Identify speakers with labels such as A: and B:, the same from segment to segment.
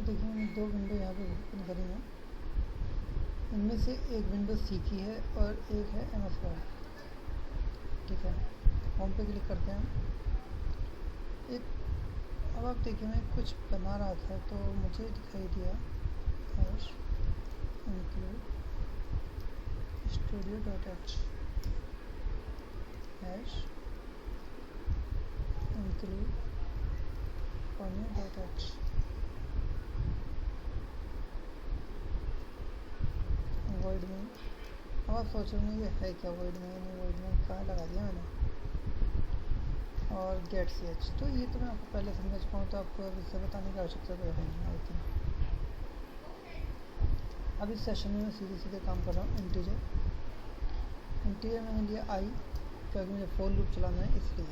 A: देखिए मैंने दो विंडो यहाँ पे ओपन करी हैं, इनमें से एक विंडो सी की है और एक है MS वर्ड। ठीक है, होम पे क्लिक करते हैं। एक अब आप देखिए मैं कुछ बना रहा था तो मुझे दिखाई दिया hash include studio.h hash include ponyo.h। Word में अब आप सोच रहे हैं ये है क्या वर्ड में, कहाँ लगा दिया मैंने, और गेट ch। तो ये तो मैं आपको पहले समझ पाऊँ तो आपको अब इससे बताने की आवश्यकता तो है नहीं आई थिंक। अब इस सेशन में मैं सीधे काम कर रहा हूँ। इंटीजर मैंने लिया आई, क्योंकि मुझे फॉर लूप चलाना है इसलिए।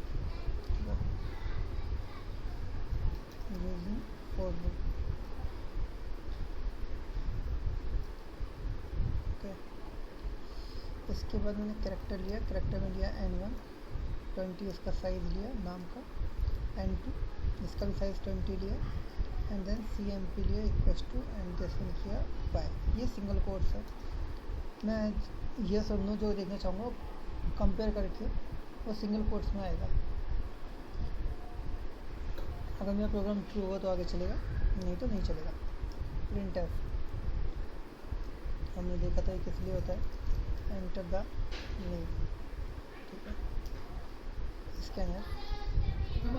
A: Using for loop. ओके, इसके बाद मैंने कैरेक्टर लिया, कैरेक्टर में लिया n1 20, इसका साइज़ लिया नाम का, n2 इसका भी साइज़ 20 लिया, एंड देन cmp लिया इक्वल्स टू एंड जैसे किया बाय। ये सिंगल कोट्स है। मैं ये सब नो जो देखना चाहूँगा कंपेयर करके वो सिंगल कोट्स में आएगा। अगर मेरा प्रोग्राम ट्रू होगा तो आगे चलेगा, नहीं तो नहीं चलेगा। printf हमने देखा था ये किस लिए होता है, एंटर द नेम। ठीक है, स्कैनर %d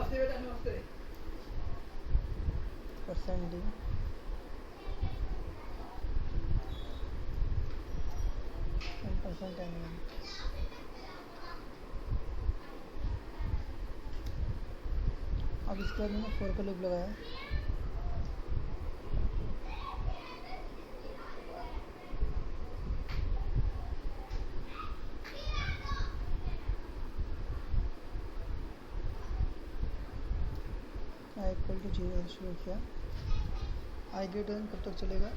A: %n1। अब इसके बाद मैंने फॉर का लूप लगाया, i इक्वल टू 0 शुरू किया। आई ग्रेटर देन कब तक चलेगा,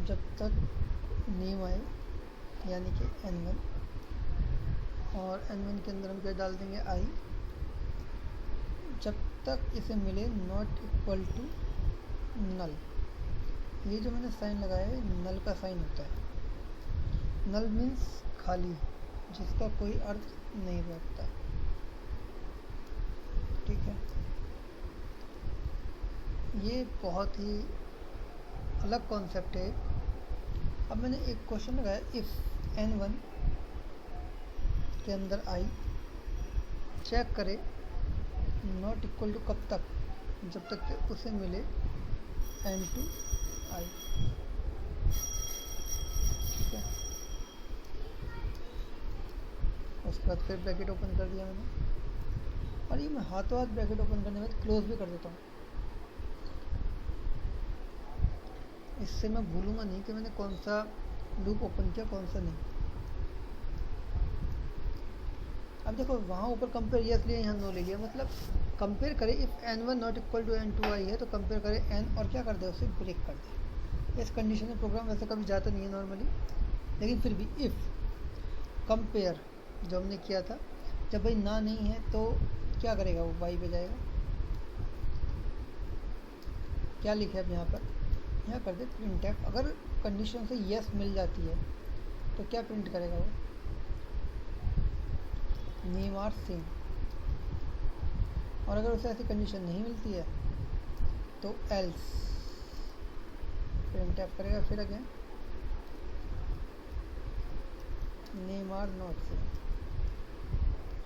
A: जब तक नेम आए, यानी कि n1, और n1 के अंदर हम क्या डाल देंगे आई, जब तक इसे मिले नॉट इक्वल टू नल। ये जो मैंने साइन लगाया है नल का साइन होता है। नल मीन्स खाली, जिसका कोई अर्थ नहीं बैठता। ठीक है, ये बहुत ही अलग कॉन्सेप्ट है। अब मैंने एक क्वेश्चन लगाया, इफ़ n1 के अंदर आई चेक करे नॉट इक्वल टू कब तक, जब तक कि उसे मिले n2 आई। ठीक है, उसके बाद फिर ब्रैकेट ओपन कर दिया मैंने, और ये मैं हाथों हाथ ब्रैकेट ओपन करने में क्लोज भी कर देता हूँ। इससे मैं भूलूंगा नहीं कि मैंने कौन सा लूप ओपन किया कौन सा नहीं। अब देखो वहाँ ऊपर कंपेयर यस लिया, यहाँ नो ले लिया, मतलब कंपेयर करें if n1 not equal to n2 आई है तो कंपेयर करें n और क्या कर दे, उसे ब्रेक कर दे। इस कंडीशन में प्रोग्राम वैसे कभी जाता नहीं है नॉर्मली, लेकिन फिर भी इफ़ कंपेयर जो हमने किया था, जब भाई ना नहीं है तो क्या करेगा वो, वाई पे जाएगा। क्या लिखा है अब यहाँ पर, यहाँ कर दे printf। अगर कंडीशन से यस मिल जाती है तो क्या प्रिंट करेगा वो, नेम आर सेम। और अगर उसे ऐसी कंडीशन नहीं मिलती है तो एल्स printf करेगा। फिर again name are not same,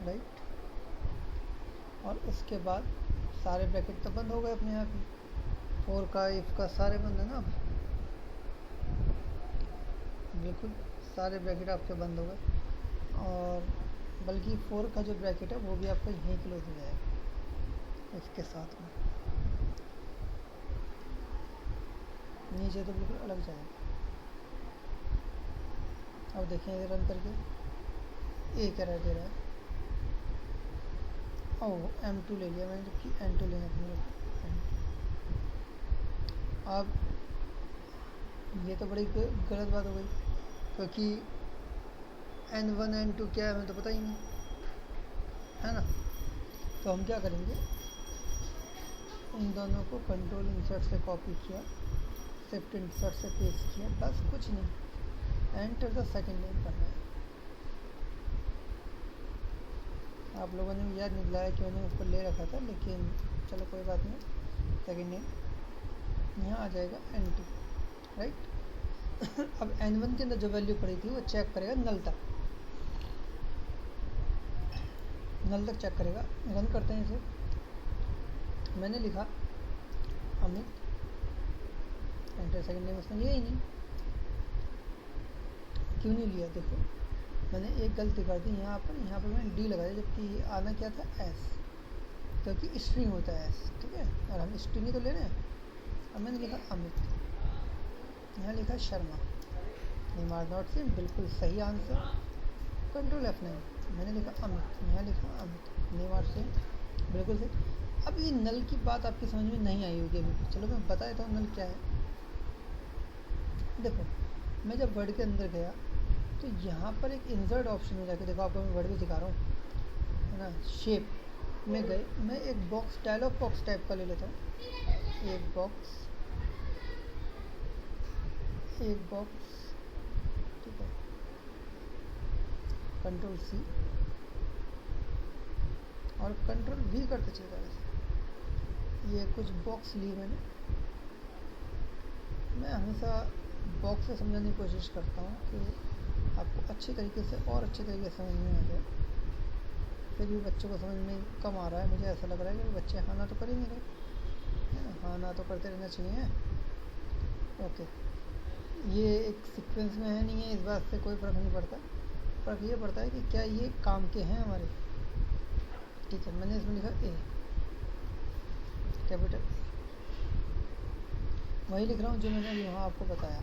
A: right. और उसके बाद सारे ब्रैकेट तो बंद हो गए अपने आप ही, फॉर का इफ का सारे बंद है ना, बिल्कुल सारे ब्रैकेट आपके बंद हो गए। और बल्कि फॉर का जो ब्रैकेट है वो भी आपका यहीं क्लोज हो जाएगा इसके साथ में, नीचे तो बिल्कुल अलग जाएगा। अब देखें इधर रन करके एक एरर दे रहा है, ओह m2 ले लिया मैंने, जबकि n2 लेना अपने। अब ये तो बड़ी गलत बात हो गई, क्योंकि n1 n2 क्या है हमें तो पता ही नहीं है ना। तो हम क्या करेंगे, इन दोनों को कंट्रोल इंसर्ट से कॉपी किया, शिफ्ट इंसर्ट से पेस्ट किया, बस कुछ नहीं, एंटर द सेकंड नेम करना है। आप लोगों ने भी याद नहीं दिलाया कि मैंने ऊपर ले रखा था, लेकिन चलो कोई बात नहीं। सेकंड नेम यहाँ आ जाएगा NT, राइट। अब N1 के अंदर जो वैल्यू पड़ी थी वो चेक करेगा नल तक, चेक करेगा। रन करते हैं इसे। मैंने लिखा अमित, एंटर सेकंड नेम उसने लिया ही नहीं। क्यों नहीं लिया? देखो मैंने एक गलती कर दी यहाँ पर मैंने D लगाया, जबकि आना क्या था S, क्योंकि स्ट्रिंग होता है S, ठीक है, और हम स्ट्रिंग ही तो ले रहे हैं। अब मैंने लिखा अमित, यहाँ लिखा Sharma, name are not same, बिल्कुल सही आंसर। कंट्रोल F9, मैंने लिखा अमित, यहाँ लिखा अमित, नेम आर सेम, बिल्कुल सही। अब ये नल की बात आपकी समझ में नहीं आई होगी अभी, चलो मैं बता देता हूँ नल क्या है। देखो मैं जब वर्ड के अंदर गया तो यहाँ पर एक इंसर्ट ऑप्शन में जाके, देखो आपको मैं वर्ड भी दिखा रहा हूँ, है ना, शेप में गए, मैं एक बॉक्स, डायलॉग बॉक्स टाइप का ले लेता हूँ, एक बॉक्स, ठीक है, कंट्रोल C और कंट्रोल V करते चले जा रहे। ये कुछ बॉक्स लिए मैं हमेशा बॉक्स से समझाने की कोशिश करता हूँ कि आपको अच्छी तरीके से और अच्छे तरीके से समझ में आ जाए। फिर भी बच्चों को समझ में कम आ रहा है, मुझे ऐसा लग रहा है कि बच्चे हाँ ना तो कर ही नहीं रहे, है ना, हाँ ना तो करते रहना चाहिए। ओके, ये एक सीक्वेंस में है नहीं है, इस बात से कोई फ़र्क नहीं पड़ता, फ़र्क ये पड़ता है कि क्या ये काम के हैं हमारे। ठीक है, मैंने इसमें लिखा A, कैपिटल A, वही लिख रहा हूँ जो मैंने अभी वहाँ आपको बताया।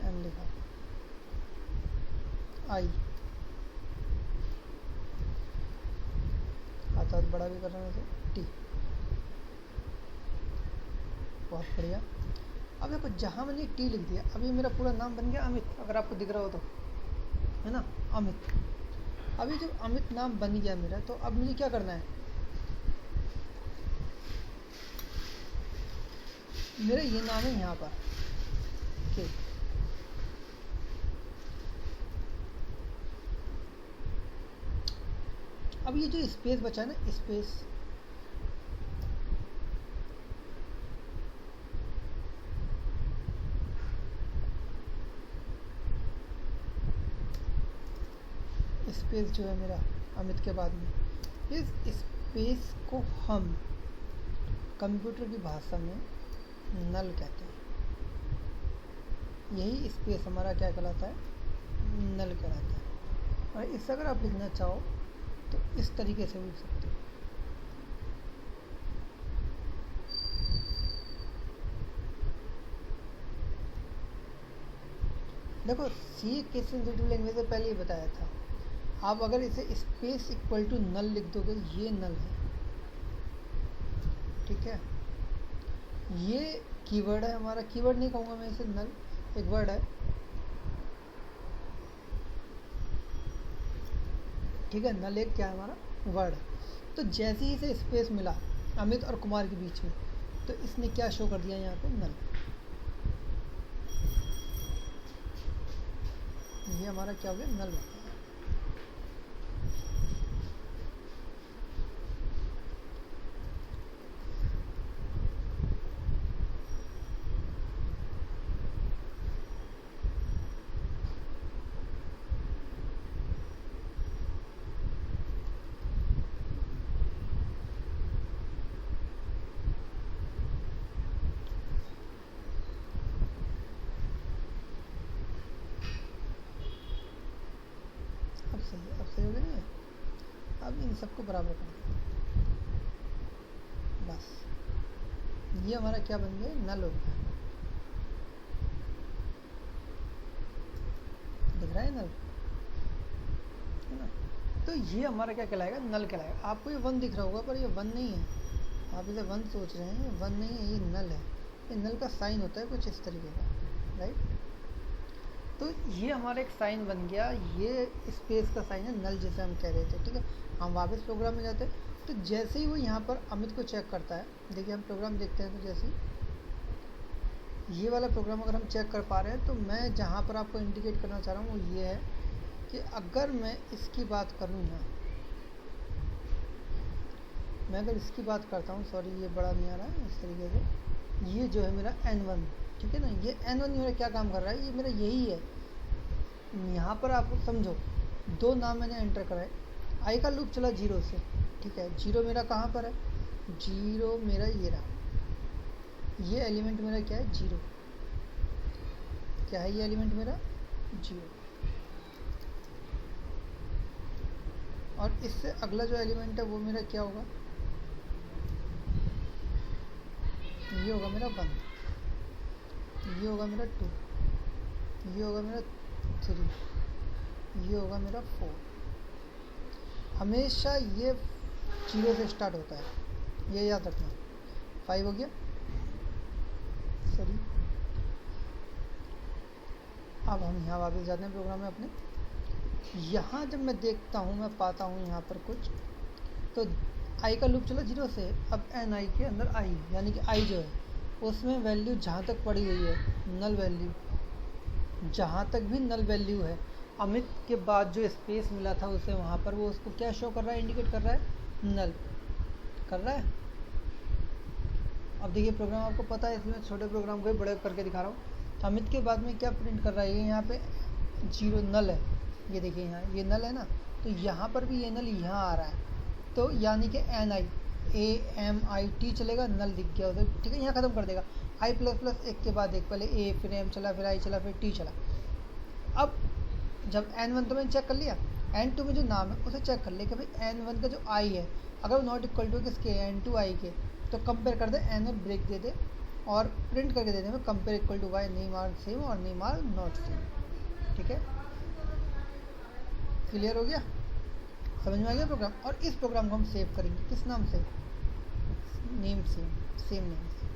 A: M लिखा, I हाथ बड़ा भी कर रहा हूँ, T, बहुत बढ़िया। अब देखो जहाँ मैंने T लिख दिया, अब ये मेरा पूरा नाम बन गया अमित, अगर आपको दिख रहा हो तो, है ना, अमित। अभी जब अमित नाम बन गया मेरा, तो अब मुझे क्या करना है, मेरा ये नाम है यहाँ पर, के, अब ये जो स्पेस बचा ना, स्पेस, स्पेस जो है मेरा अमित के बाद में, इस स्पेस को हम कंप्यूटर की भाषा में नल कहते हैं। यही स्पेस हमारा क्या कहलाता है, नल कहलाता है। और इस अगर आप लिखना चाहो तो इस तरीके से लिख सकते हो। देखो C के सेंसिटिव लैंग्वेज से पहले ही बताया था, आप अगर इसे स्पेस इक्वल टू नल लिख दोगे, ये नल है, ठीक है, ये कीवर्ड है हमारा, कीवर्ड नहीं कहूँगा मैं इसे, नल एक वर्ड है, ठीक है, नल एक क्या है हमारा वर्ड है। तो जैसे ही इसे स्पेस मिला अमित और कुमार के बीच में, तो इसने क्या शो कर दिया यहाँ पे, नल। ये हमारा क्या हो गया, नल। अब सही हो गया ना। अब इन सबको बराबर कर दो, बस ये हमारा क्या बन गया, नल हो गया। दिख रहा है नल, है ना। तो ये हमारा क्या कहलाएगा, नल कहलाएगा। आपको ये 1 दिख रहा होगा, पर ये 1 नहीं है, आप इसे 1 सोच रहे हैं, ये 1 नहीं है, ये नल है। ये नल का साइन होता है कुछ इस तरीके का, राइट। तो ये हमारा एक साइन बन गया, ये स्पेस का साइन है नल जिसे हम कह रहे थे। ठीक है, हम वापस प्रोग्राम में जाते हैं। तो जैसे ही वो यहाँ पर अमित को चेक करता है, देखिए हम प्रोग्राम देखते हैं, तो जैसे ही ये वाला प्रोग्राम अगर हम चेक कर पा रहे हैं, तो मैं जहाँ पर आपको इंडिकेट करना चाह रहा हूँ वो ये है कि अगर मैं इसकी बात करूँ यहाँ, मैं अगर इसकी बात करता हूँ, सॉरी ये बड़ा नहीं आ रहा है, इस तरीके से ये जो है मेरा N1, ठीक है ना, ये N1 मेरा क्या काम कर रहा है, ये मेरा यही है। यहाँ पर आप समझो, दो नाम मैंने एंटर करा है, आई का लूप चला 0 से, ठीक है, 0 मेरा कहाँ पर है, 0 मेरा ये रहा, ये एलिमेंट मेरा क्या है, 0, क्या है ये एलिमेंट मेरा 0, और इससे अगला जो एलिमेंट है वो मेरा क्या होगा, ये होगा मेरा 1, ये होगा मेरा 2, ये होगा मेरा 3, ये होगा मेरा 4। हमेशा ये 0 से स्टार्ट होता है, ये याद रखना। 5 हो गया, सॉरी। अब हम यहाँ वापस जाते हैं प्रोग्राम में अपने। यहाँ जब मैं देखता हूँ, मैं पाता हूँ यहाँ पर कुछ, तो आई का लूप चला 0 से, अब एन आई के अंदर आई, यानी कि आई जो है उसमें वैल्यू जहाँ तक पड़ी हुई है, नल वैल्यू, जहाँ तक भी नल वैल्यू है, अमित के बाद जो स्पेस मिला था उसे वहाँ पर, वो उसको क्या शो कर रहा है, इंडिकेट कर रहा है, नल कर रहा है। अब देखिए प्रोग्राम आपको पता है, इसलिए मैं छोटे प्रोग्राम को भी बड़े करके दिखा रहा हूँ। तो अमित के बाद में क्या प्रिंट कर रहा है, ये यहाँ पे 0 नल है, ये देखिए यहाँ ये नल है ना, तो यहाँ पर भी ये नल यहाँ आ रहा है, तो यानी कि NIAMIT चलेगा, नल दिख गया उधर, ठीक है, यहाँ ख़त्म कर देगा। I प्लस प्लस एक के बाद एक, पहले A फिर M चला, फिर I चला, फिर T चला। अब जब N1 तो मैंने चेक कर लिया, N2 में जो नाम है उसे चेक कर लिया कि भाई N1 का जो I है अगर वो नॉट इक्वल टू किसके, N2 I के, तो कंपेयर कर दे, N और ब्रेक दे दे और प्रिंट करके दे दे में compare equal to Y, name are same और नेम आर नॉट सेम। ठीक है, क्लियर हो गया, समझ में आ गया प्रोग्राम। और इस प्रोग्राम को हम सेव करेंगे किस नाम से, नेम सेम नेम से।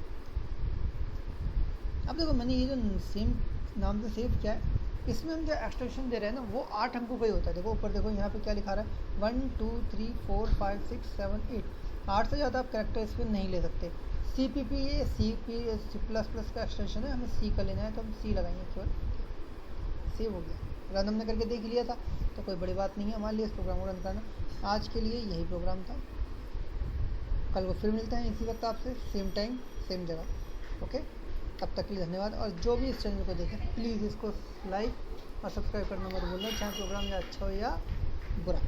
A: अब देखो मैंने ये जो सेम नाम से सेव किया है, इसमें हम जो एक्सटेंशन दे रहे हैं ना वो 8 अंकों का ही होता है। देखो ऊपर देखो यहाँ पे क्या लिखा रहा है, 1 2 3 4 5 6 7 8, 8 से ज़्यादा आप कैरेक्टर इस पर नहीं ले सकते। CPP ये C++ का एक्सटेंशन है, हमें C का लेना है तो हम C लगाएंगे केवल। सेव हो गया, रन हमने करके देख लिया था, तो कोई बड़ी बात नहीं है हमारे लिए इस प्रोग्राम को रन करना। आज के लिए यही प्रोग्राम था, कल को फिर मिलते हैं इसी वक्त आपसे, सेम टाइम सेम जगह। ओके, तब तक के लिए धन्यवाद। और जो भी इस चैनल को देखें प्लीज़ इसको लाइक और सब्सक्राइब करना मत भूलना, चाहे प्रोग्राम या अच्छा हो या बुरा।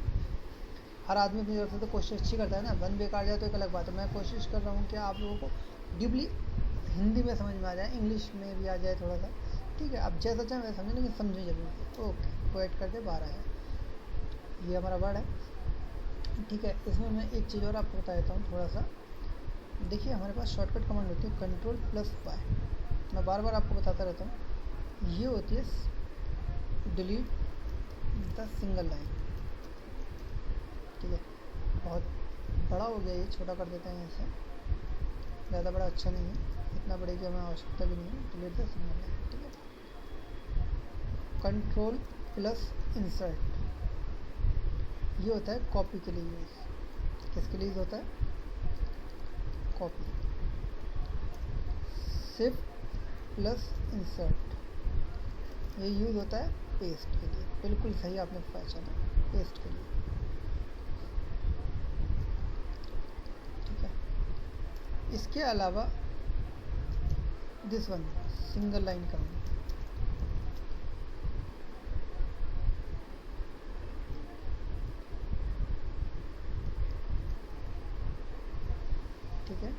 A: हर आदमी अपनी तरफ से तो कोशिश अच्छी करता है ना, बन बेकार जाए तो एक अलग बात है। मैं कोशिश कर रहा हूँ कि आप लोगों को डीपली हिंदी में समझ में आ जाए, इंग्लिश में भी आ जाए थोड़ा सा, ठीक है। अब जैसा चाहे वैसा समझें, लेकिन समझें जरूर। ओके, वेट करके 12 है, ये हमारा वर्ड है, ठीक है। इसमें मैं एक चीज़ और आपको बता देता हूँ थोड़ा सा। देखिए हमारे पास शॉर्टकट कमांड होती है Ctrl+Y, मैं बार बार आपको बताता रहता हूँ। ये होती है डिलीट द सिंगल लाइन, ठीक है। बहुत बड़ा हो गया, ये छोटा कर देते हैं ऐसे, ज़्यादा बड़ा अच्छा नहीं है, इतना बड़े की हमें आवश्यकता भी नहीं है। डिलीट द सिंगल लाइन, ठीक है। Ctrl+Insert ये होता है कॉपी के लिए यूज़। किसके लिए यूज़ होता है, कॉपी। Shift+Insert ये यूज़ होता है पेस्ट के लिए। बिल्कुल सही आपने पहचाना, पेस्ट के लिए, ठीक है। इसके अलावा this one single line comment, ठीक है।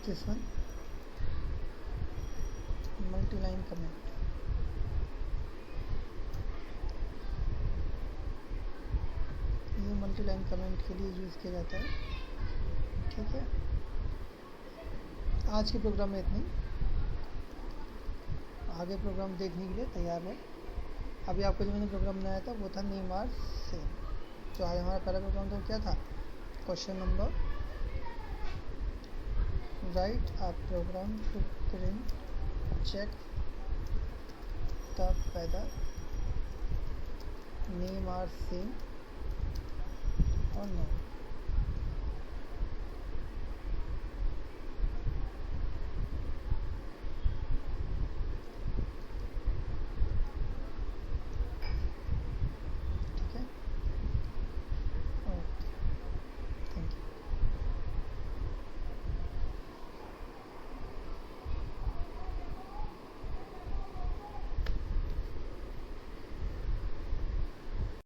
A: This one multi line comment, ये मल्टी लाइन कमेंट के लिए यूज़ किया जाता है, ठीक है। आज के प्रोग्राम में इतनी, आगे प्रोग्राम देखने के लिए तैयार है। अभी आपको जो मैंने प्रोग्राम बनाया था वो था नेम आर सेम। जो आज हमारा पहला प्रोग्राम था वो क्या था, question number, right a program to print check the whether name are same or not.